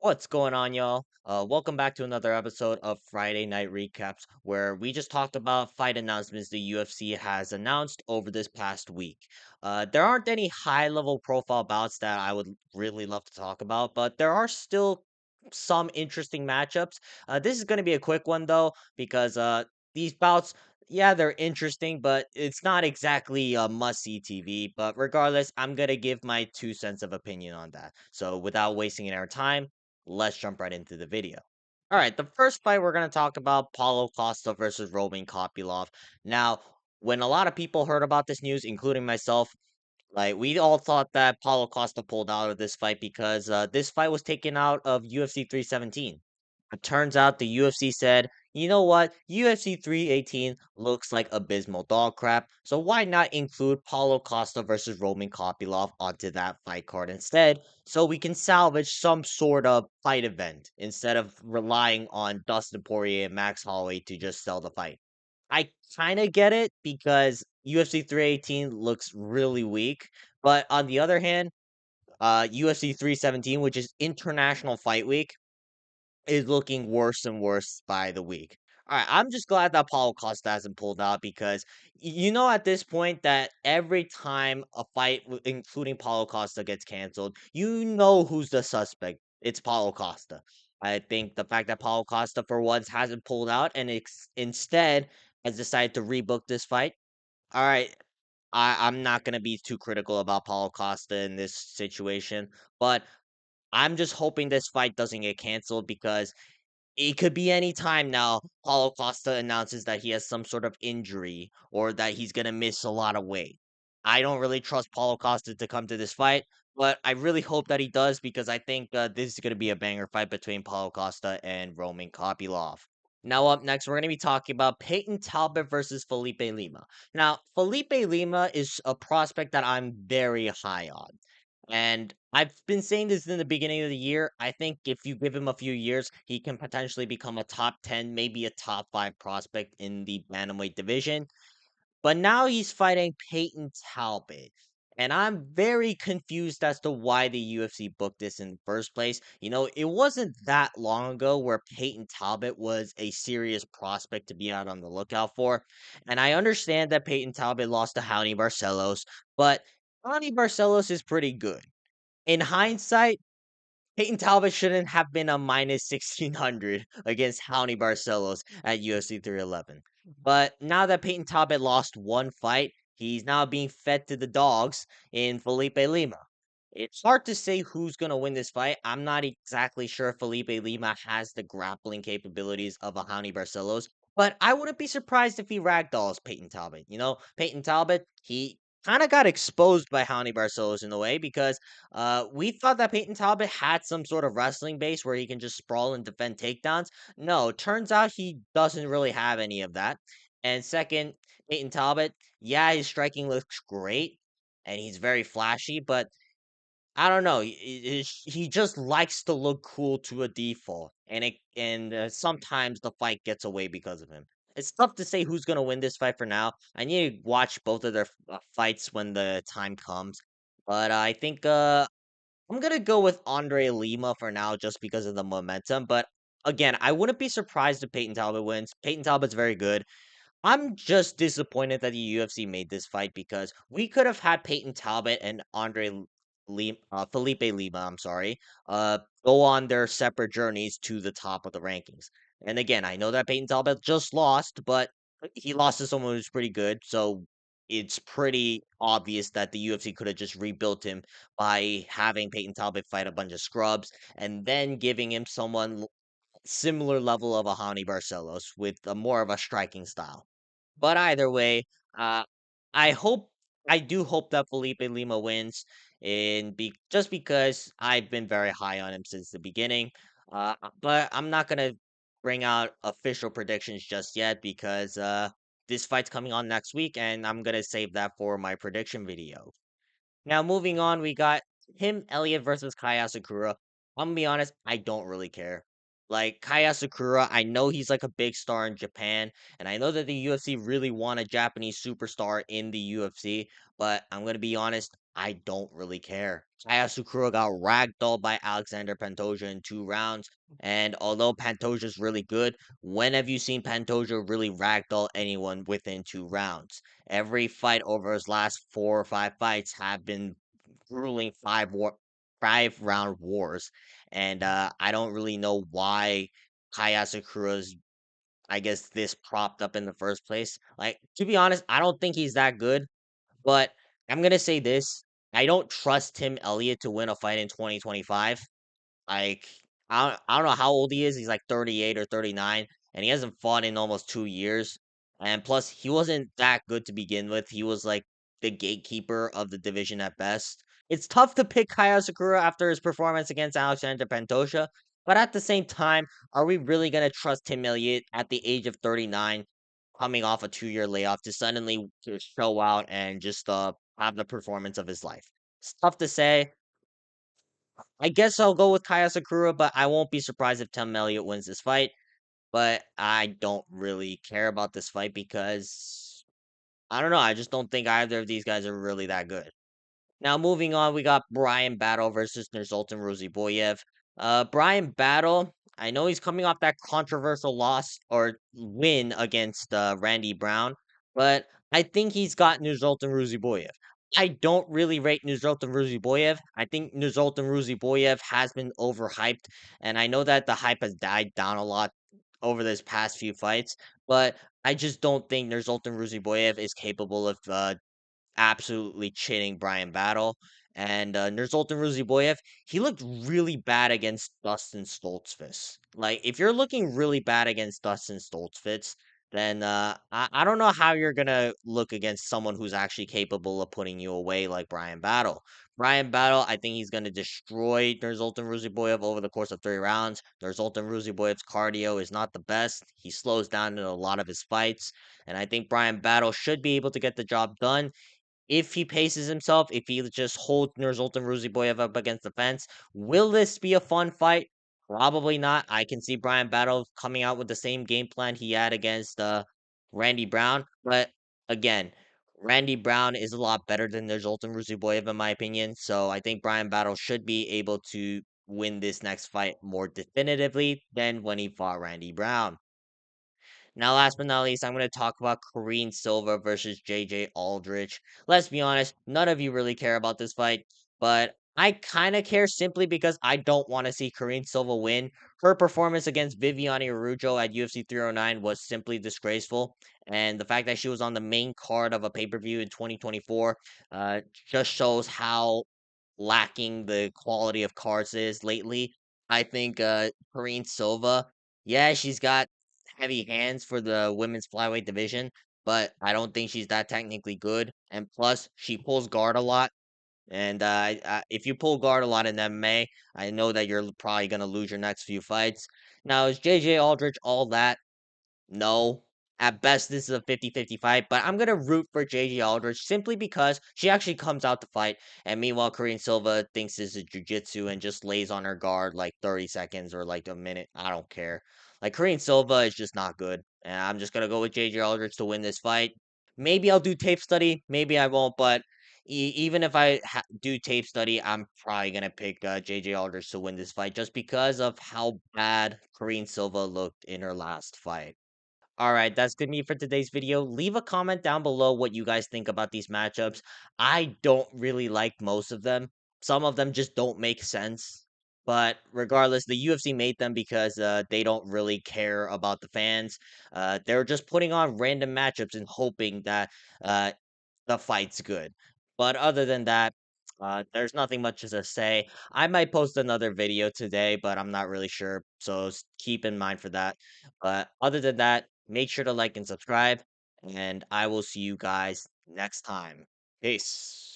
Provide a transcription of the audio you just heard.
What's going on, y'all? Welcome back to another episode of Friday Night Recaps, where we just talked about fight announcements the UFC has announced over this past week. There aren't any high level profile bouts that I would really love to talk about, but there are still some interesting matchups. This is going to be a quick one, though, because these bouts. Yeah, they're interesting, but it's not exactly a must see TV. But regardless, I'm going to give my 2 cents of opinion on that. So without wasting our time, let's jump right into the video. All right, the first fight we're going to talk about Paulo Costa versus Roman Kopylov. Now, when a lot of people heard about this news, including myself, like we all thought that Paulo Costa pulled out of this fight because this fight was taken out of UFC 317. It turns out the UFC said, you know what, UFC 318 looks like abysmal dog crap, so why not include Paulo Costa versus Roman Kopylov onto that fight card instead, so we can salvage some sort of fight event instead of relying on Dustin Poirier and Max Holloway to just sell the fight. I kind of get it because UFC 318 looks really weak, but on the other hand, UFC 317, which is International Fight Week, is looking worse and worse by the week. All right, I'm just glad that Paulo Costa hasn't pulled out because you know at this point that every time a fight, including Paulo Costa, gets canceled, you know who's the suspect. It's Paulo Costa. I think the fact that Paulo Costa for once hasn't pulled out and instead has decided to rebook this fight. All right, I'm not gonna be too critical about Paulo Costa in this situation, but I'm just hoping this fight doesn't get canceled because it could be any time now. Paulo Costa announces that he has some sort of injury or that he's gonna miss a lot of weight. I don't really trust Paulo Costa to come to this fight, but I really hope that he does because I think this is gonna be a banger fight between Paulo Costa and Roman Kopylov. Now, up next, we're going to be talking about Payton Talbott versus Felipe Lima. Now, Felipe Lima is a prospect that I'm very high on. And I've been saying this in the beginning of the year. I think if you give him a few years, he can potentially become a top 10, maybe a top 5 prospect in the bantamweight division. But now he's fighting Payton Talbot. And I'm very confused as to why the UFC booked this in the first place. You know, it wasn't that long ago where Payton Talbot was a serious prospect to be out on the lookout for. And I understand that Payton Talbot lost to Johnny Barcelos, but Johnny Barcelos is pretty good. In hindsight, Peyton Talbot shouldn't have been a minus 1600 against Johnny Barcelos at UFC 311. But now that Peyton Talbot lost one fight, he's now being fed to the dogs in Felipe Lima. It's hard to say who's going to win this fight. I'm not exactly sure if Felipe Lima has the grappling capabilities of a Johnny Barcelos, but I wouldn't be surprised if he ragdolls Peyton Talbot. You know, Peyton Talbot, he kind of got exposed by Johnny Barcelos in a way because we thought that Peyton Talbot had some sort of wrestling base where he can just sprawl and defend takedowns. No, turns out he doesn't really have any of that. And second, Peyton Talbot, yeah, his striking looks great and he's very flashy, but I don't know. He just likes to look cool to a default, and sometimes the fight gets away because of him. It's tough to say who's gonna win this fight for now. I need to watch both of their fights when the time comes, but I think I'm gonna go with Andre Lima for now, just because of the momentum. But again, I wouldn't be surprised if Peyton Talbot wins. Peyton Talbot's very good. I'm just disappointed that the UFC made this fight because we could have had Peyton Talbot and Felipe Lima, I'm sorry, go on their separate journeys to the top of the rankings. And again, I know that Peyton Talbot just lost, but he lost to someone who's pretty good, so it's pretty obvious that the UFC could have just rebuilt him by having Peyton Talbot fight a bunch of scrubs and then giving him someone similar level of a Hani Barcelos with a more of a striking style. But either way, uh, I hope I do hope that Felipe Lima wins, just because I've been very high on him since the beginning. But I'm not gonna bring out official predictions just yet because this fight's coming on next week, and I'm gonna save that for my prediction video. Now, moving on, we got Tim Elliott versus Kaya Sakura. I'm gonna be honest, I don't really care. Like Kaya Sakura, I know he's like a big star in Japan, and I know that the UFC really want a Japanese superstar in the UFC, but I'm gonna be honest, I don't really care. Kaya Sakura got ragdolled by Alexander Pantoja in 2 rounds, and although Pantoja's really good, when have you seen Pantoja really ragdoll anyone within 2 rounds? Every fight over his last 4 or 5 fights have been grueling 5 round wars, and I don't really know why Kaya Sakura's I guess this propped up in the first place. Like, to be honest, I don't think he's that good, but I'm gonna say this. I don't trust Tim Elliott to win a fight in 2025. Like, I don't know how old he is. He's like 38 or 39, and he hasn't fought in almost 2 years. And plus, he wasn't that good to begin with. He was like the gatekeeper of the division at best. It's tough to pick Kaya Sakura after his performance against Alexander Pantoja, but at the same time, are we really gonna trust Tim Elliott at the age of 39, coming off a 2 year layoff, to suddenly to show out and just have the performance of his life? It's tough to say. I guess I'll go with Kaya Sakura, but I won't be surprised if Tim Elliott wins this fight. But I don't really care about this fight because I don't know. I just don't think either of these guys are really that good. Now moving on, we got Brian Battle versus Nursultan Roziboyev. Brian Battle, I know he's coming off that controversial loss or win against Randy Brown, but I think he's got Nursultan Roziboyev. I don't really rate Nursultan Roziboyev. I think Nursultan Roziboyev has been overhyped, and I know that the hype has died down a lot over this past few fights, but I just don't think Nursultan Roziboyev is capable of absolutely chinning Brian Battle. And Nursultan Ruziboyev, he looked really bad against Dustin Stoltzfus. Like, if you're looking really bad against Dustin Stoltzfus, then I don't know how you're going to look against someone who's actually capable of putting you away like Brian Battle. Brian Battle, I think he's going to destroy Nursultan Ruziboyev over the course of 3 rounds. Nursultan Ruziboyev's cardio is not the best. He slows down in a lot of his fights. And I think Brian Battle should be able to get the job done if he paces himself, if he just holds Nursultan Ruziboyev up against the fence. Will this be a fun fight? Probably not. I can see Brian Battle coming out with the same game plan he had against Randy Brown. But again, Randy Brown is a lot better than Nursultan Ruziboyev in my opinion. So I think Brian Battle should be able to win this next fight more definitively than when he fought Randy Brown. Now, last but not least, I'm going to talk about Kareem Silva versus JJ Aldrich. Let's be honest, none of you really care about this fight, but I kind of care simply because I don't want to see Kareem Silva win. Her performance against Viviane Araújo at UFC 309 was simply disgraceful, and the fact that she was on the main card of a pay-per-view in 2024 just shows how lacking the quality of cards is lately. I think Kareem Silva, yeah, she's got heavy hands for the women's flyweight division, but I don't think she's that technically good. And plus, she pulls guard a lot. And if you pull guard a lot in MMA, I know that you're probably gonna lose your next few fights. Now, is JJ Aldrich all that? No. At best, this is a 50-50 fight, but I'm going to root for JJ Aldrich simply because she actually comes out to fight. And meanwhile, Korean Silva thinks this is jujitsu and just lays on her guard like 30 seconds or like a minute. I don't care. Like, Korean Silva is just not good. And I'm just going to go with JJ Aldrich to win this fight. Maybe I'll do tape study. Maybe I won't, but even if I do tape study, I'm probably going to pick JJ Aldrich to win this fight just because of how bad Korean Silva looked in her last fight. Alright, that's gonna be it for today's video. Leave a comment down below what you guys think about these matchups. I don't really like most of them. Some of them just don't make sense. But regardless, the UFC made them because they don't really care about the fans. They're just putting on random matchups and hoping that uh, the fight's good. But other than that, there's nothing much to say. I might post another video today, but I'm not really sure. So keep in mind for that. But other than that, make sure to like and subscribe. And I will see you guys next time. Peace.